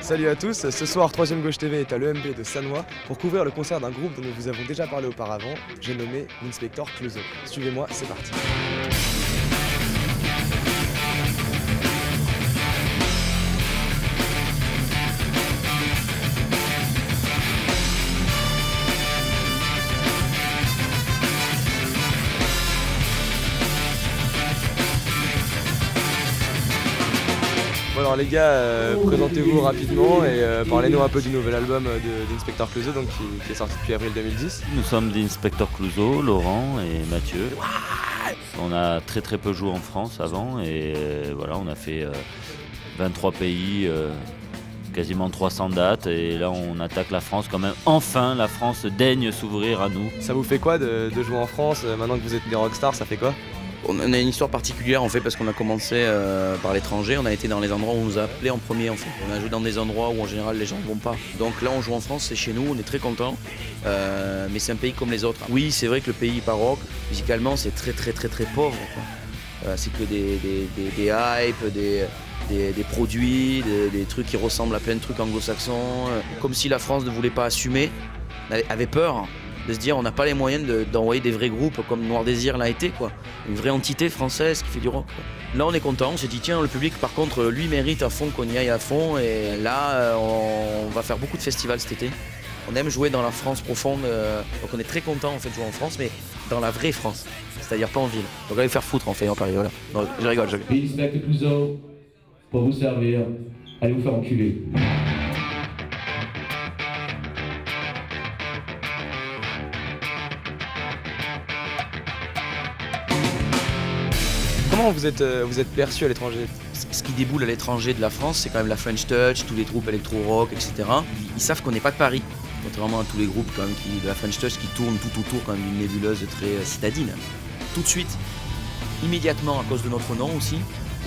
Salut à tous, ce soir 3ème Gauche TV est à l'EMB de Sannois pour couvrir le concert d'un groupe dont nous vous avons déjà parlé auparavant, j'ai nommé l'Inspector Clouseau. Suivez-moi, c'est parti. Bon alors les gars, présentez-vous rapidement et parlez-nous un peu du nouvel album d'Inspector Clouseau donc, qui est sorti depuis avril 2010. Nous sommes d'Inspector Clouseau, Laurent et Mathieu. On a très peu joué en France avant et voilà, on a fait 23 pays, quasiment 300 dates et là on attaque la France quand même. Enfin la France daigne s'ouvrir à nous. Ça vous fait quoi de jouer en France maintenant que vous êtes des rockstars, ça fait quoi? On a une histoire particulière en fait parce qu'on a commencé par l'étranger, on a été dans les endroits où on nous a appelés en premier en fait. On a joué dans des endroits où en général les gens ne vont pas. Donc là on joue en France, c'est chez nous, on est très contents. Mais c'est un pays comme les autres. Oui, c'est vrai que le pays baroque, musicalement c'est très pauvre. C'est que des hypes, des produits, des trucs qui ressemblent à plein de trucs anglo-saxons. Comme si la France ne voulait pas assumer, avait peur de se dire on n'a pas les moyens d'envoyer des vrais groupes comme Noir Désir l'a été, quoi. Une vraie entité française qui fait du rock, quoi. Là on est content, on s'est dit tiens le public par contre lui mérite à fond qu'on y aille à fond et là on va faire beaucoup de festivals cet été. On aime jouer dans la France profonde, donc on est très content en fait de jouer en France mais dans la vraie France, c'est-à-dire pas en ville. Donc allez faire foutre en fait en Paris, voilà. Non, je rigole. Inspector Clouseau, pour vous servir, allez vous faire enculer. Comment vous êtes perçu à l'étranger? Ce qui déboule à l'étranger de la France, c'est quand même la French Touch, tous les groupes électro-rock, etc. Ils savent qu'on n'est pas de Paris, contrairement à tous les groupes quand même de la French Touch qui tournent tout autour quand même d'une nébuleuse très citadine. Tout de suite, immédiatement à cause de notre nom aussi,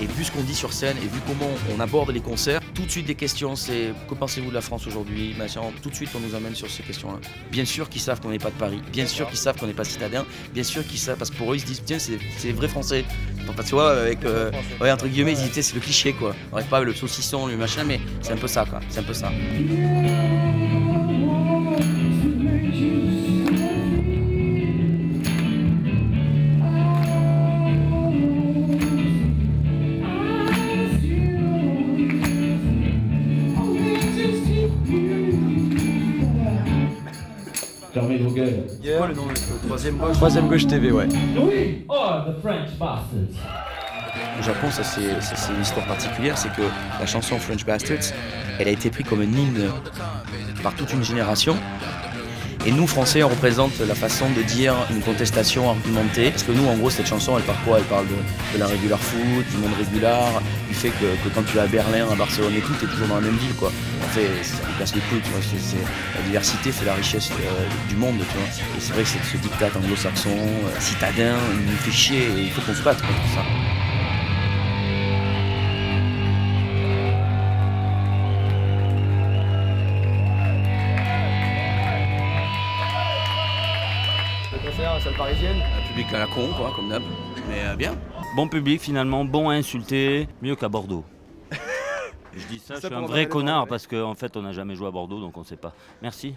et vu ce qu'on dit sur scène et vu comment on aborde les concerts, tout de suite des questions, c'est que pensez-vous de la France aujourd'hui, machin, tout de suite on nous amène sur ces questions-là. Bien sûr qu'ils savent qu'on n'est pas de Paris, bien sûr qu'ils savent qu'on n'est pas citadin, bien sûr qu'ils savent, parce que pour eux ils se disent tiens c'est les vrais Français. Enfin, tu vois, avec ouais, entre guillemets, ils disent c'est le cliché quoi. On rêve pas le saucisson, le machin, mais c'est un peu ça quoi, c'est un peu ça. Fermez vos gueules. C'est quoi le nom? Le 3ème Gauche TV, ouais. We are the French Bastards. Au Japon, ça c'est une histoire particulière, c'est que la chanson French Bastards, elle a été prise comme un hymne par toute une génération. Et nous, Français, on représente la façon de dire une contestation argumentée. Parce que nous, en gros, cette chanson, elle parle quoi? Elle parle de la regular foot, du monde régular, du fait que quand tu es à Berlin, à Barcelone et tout, tu es toujours dans la même ville, quoi. En fait, ça nous casse les couilles, tu vois. La diversité fait la richesse du monde, tu vois. Et c'est vrai que ce diktat anglo-saxon, citadin, il nous fait chier et il faut qu'on se batte contre ça. Salle parisienne. Un public à la con, quoi, comme d'hab, mais bien. Bon public finalement, bon à insulter, mieux qu'à Bordeaux. Je dis ça, je suis un vrai connard parce qu'en fait on n'a jamais joué à Bordeaux donc on ne sait pas. Merci.